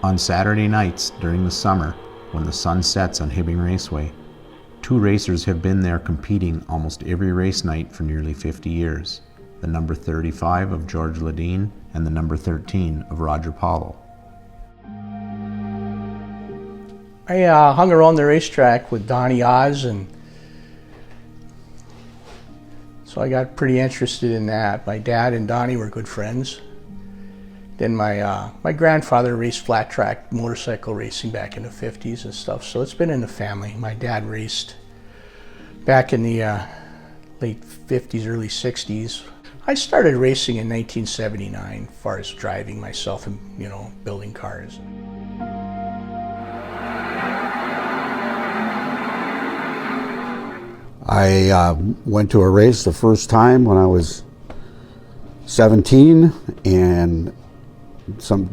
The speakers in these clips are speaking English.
On Saturday nights during the summer, when the sun sets on Hibbing Raceway, two racers have been there competing almost every race night for nearly 50 years, the number 35 of George Ledeen and the number 13 of Roger Paulo. I hung around the racetrack with Donnie Oz, and so I got pretty interested in that. My dad and Donnie were good friends. Then my grandfather raced flat track motorcycle racing back in the 50s and stuff, so it's been in the family. My dad raced back in the late 50s, early 60s. I started racing in 1979 as far as driving myself and, building cars. I went to a race the first time when I was 17, and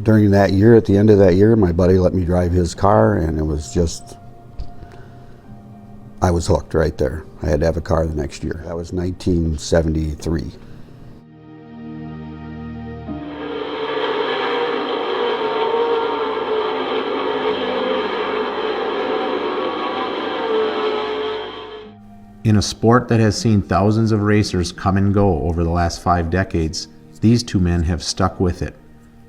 during that year, at the end of that year, my buddy let me drive his car, and it was just, I was hooked right there. I had to have a car the next year. That was 1973. In a sport that has seen thousands of racers come and go over the last 5 decades, these two men have stuck with it.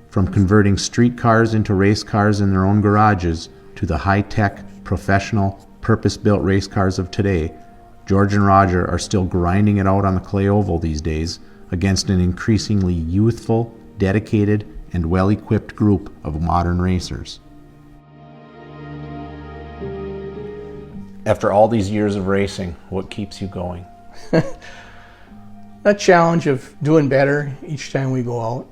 From converting street cars into race cars in their own garages to the high-tech, professional, purpose-built race cars of today, George and Roger are still grinding it out on the clay oval these days against an increasingly youthful, dedicated, and well-equipped group of modern racers. After all these years of racing, what keeps you going? That challenge of doing better each time we go out.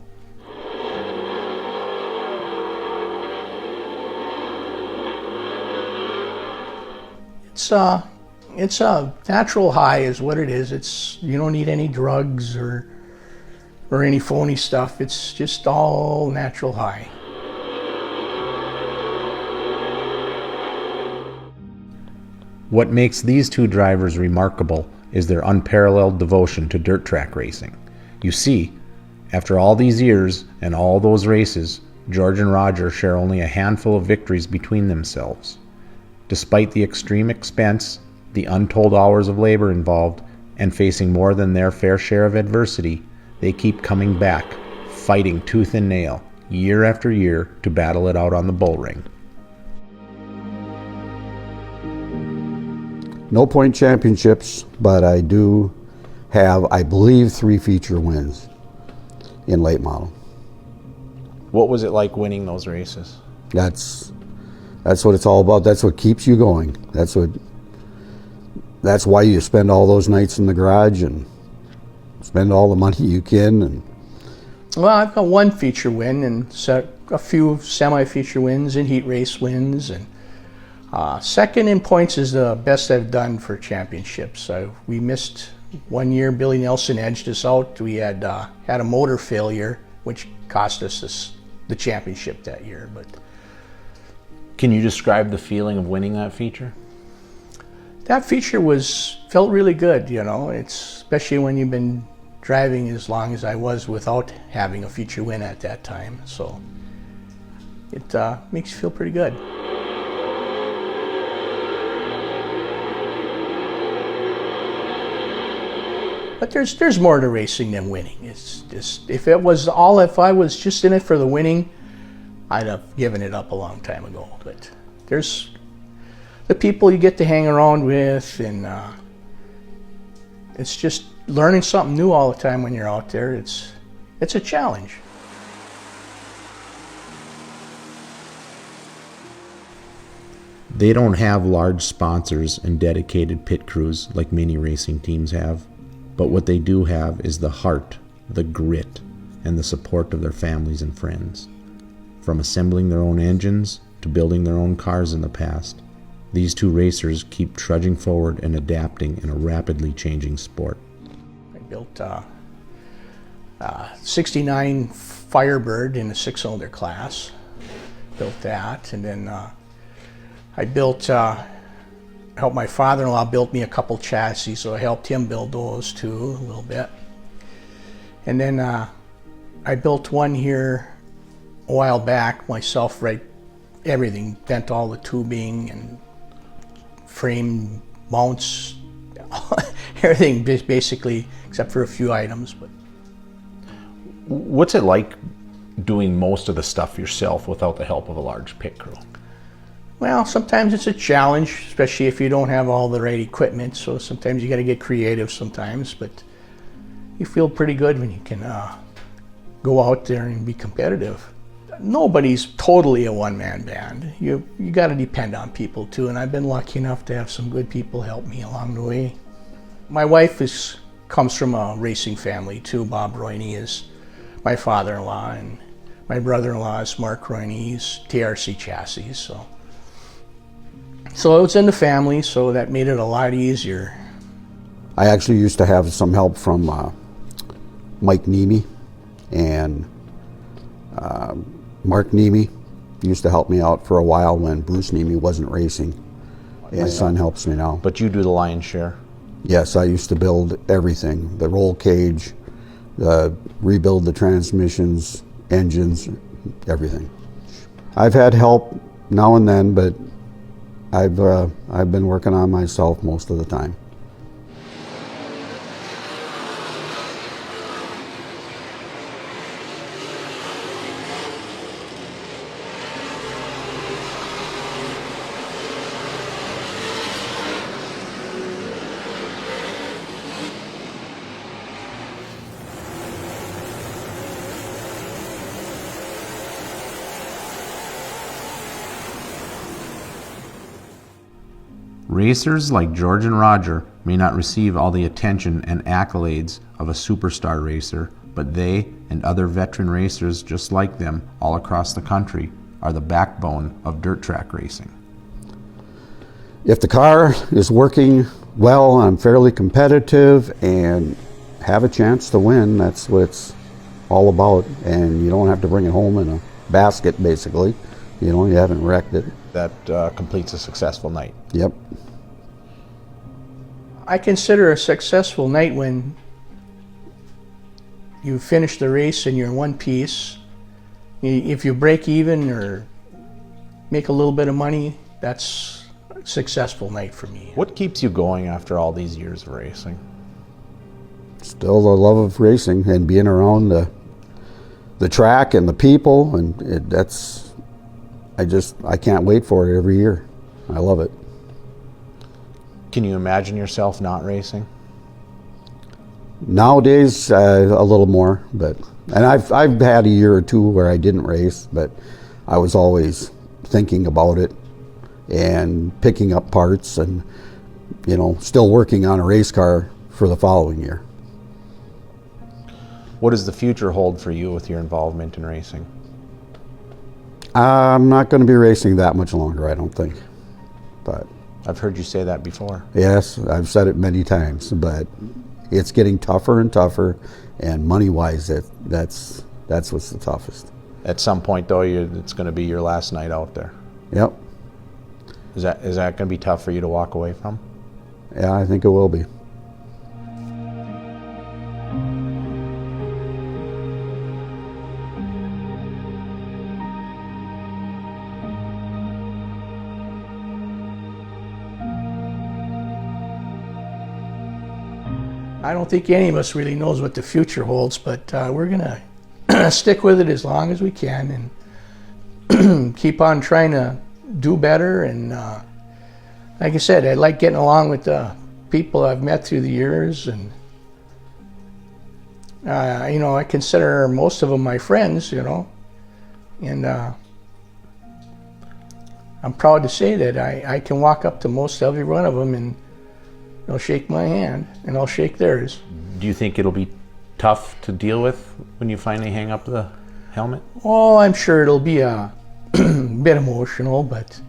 It's a natural high is what it is. You don't need any drugs or any phony stuff. It's just all natural high. What makes these two drivers remarkable is their unparalleled devotion to dirt track racing. You see, after all these years and all those races, George and Roger share only a handful of victories between themselves. Despite the extreme expense, the untold hours of labor involved, and facing more than their fair share of adversity, they keep coming back, fighting tooth and nail, year after year, to battle it out on the bull ring. No point championships, but I do have, I believe, 3 feature wins in late model. What was it like winning those races? That's what it's all about. That's what keeps you going. That's why you spend all those nights in the garage and spend all the money you can. And well, I've got 1 feature win and a few semi-feature wins and heat race wins, and second in points is the best I've done for championships. We missed 1 year. Billy Nelson edged us out. We had a motor failure, which cost us the championship that year. But can you describe the feeling of winning that feature? That feature felt really good. It's especially when you've been driving as long as I was without having a feature win at that time. So it makes you feel pretty good. But there's more to racing than winning. It's just, if I was just in it for the winning, I'd have given it up a long time ago. But there's the people you get to hang around with, and it's just learning something new all the time when you're out there. It's a challenge. They don't have large sponsors and dedicated pit crews like many racing teams have. But what they do have is the heart, the grit, and the support of their families and friends. From assembling their own engines to building their own cars in the past, these two racers keep trudging forward and adapting in a rapidly changing sport. I built a 69 Firebird in the 6-cylinder class. Built that, and then I built helped my father-in-law build me a couple chassis, so I helped him build those too a little bit. And then I built one here a while back myself right everything, bent all the tubing and frame mounts, everything basically, except for a few items. But What's it like doing most of the stuff yourself without the help of a large pit crew? well, sometimes it's a challenge, especially if you don't have all the right equipment. So sometimes you got to get creative sometimes, but you feel pretty good when you can go out there and be competitive. Nobody's totally a one-man band. You got to depend on people too, and I've been lucky enough to have some good people help me along the way. My wife comes from a racing family too. Bob Royne is my father-in-law, and my brother-in-law is Mark Royne. He's TRC Chassis, so it was in the family, so that made it a lot easier. I actually used to have some help from Mike Nemi, and Mark Nemi used to help me out for a while when Bruce Nemi wasn't racing. My son helps me now. But you do the lion's share. Yes, I used to build everything, the roll cage, rebuild the transmissions, engines, everything. I've had help now and then, but I've been working on myself most of the time. Racers like George and Roger may not receive all the attention and accolades of a superstar racer, but they and other veteran racers just like them all across the country are the backbone of dirt track racing. If the car is working well, I'm fairly competitive and have a chance to win, that's what it's all about. And you don't have to bring it home in a basket, basically. You know, you haven't wrecked it. That completes a successful night. Yep. I consider a successful night when you finish the race and you're in one piece. If you break even or make a little bit of money, that's a successful night for me. What keeps you going after all these years of racing? Still the love of racing and being around the track and the people, and I can't wait for it every year. I love it. Can you imagine yourself not racing? Nowadays, a little more, and I've had a year or two where I didn't race, but I was always thinking about it and picking up parts and, you know, still working on a race car for the following year. What does the future hold for you with your involvement in racing? I'm not going to be racing that much longer, I don't think. But I've heard you say that before. yes, I've said it many times, but it's getting tougher and tougher, and money-wise, that's what's the toughest. At some point, though, it's going to be your last night out there. Yep. Is that going to be tough for you to walk away from? Yeah, I think it will be. I don't think any of us really knows what the future holds, but we're gonna stick with it as long as we can and keep on trying to do better. And like I said, I like getting along with the people I've met through the years, and you know, I consider most of them my friends, you know, and I'm proud to say that I can walk up to most every one of them and they'll shake my hand and I'll shake theirs. Do you think it'll be tough to deal with when you finally hang up the helmet? Oh, I'm sure it'll be a bit emotional, but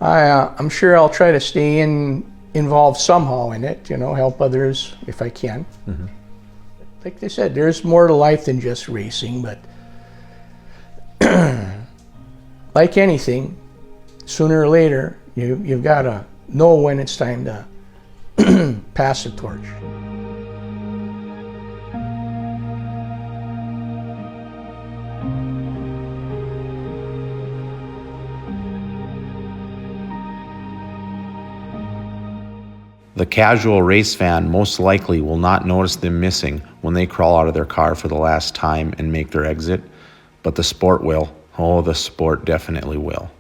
I'm sure I'll try to stay involved somehow in it, you know, help others if I can. Mm-hmm. Like they said, there's more to life than just racing, but like anything, sooner or later, you've got to know when it's time to pass the torch. The casual race fan most likely will not notice them missing when they crawl out of their car for the last time and make their exit, but the sport will. Oh, the sport definitely will.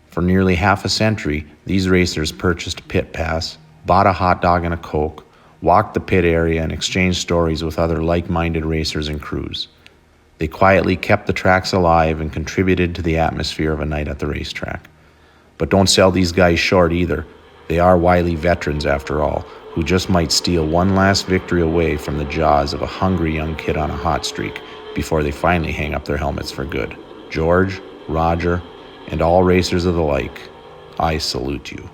For nearly half a century, these racers purchased a pit pass, bought a hot dog and a Coke, walked the pit area, and exchanged stories with other like-minded racers and crews. They quietly kept the tracks alive and contributed to the atmosphere of a night at the racetrack. But don't sell these guys short either. They are wily veterans, after all, who just might steal one last victory away from the jaws of a hungry young kid on a hot streak before they finally hang up their helmets for good. George, Roger, and all racers of the like, I salute you.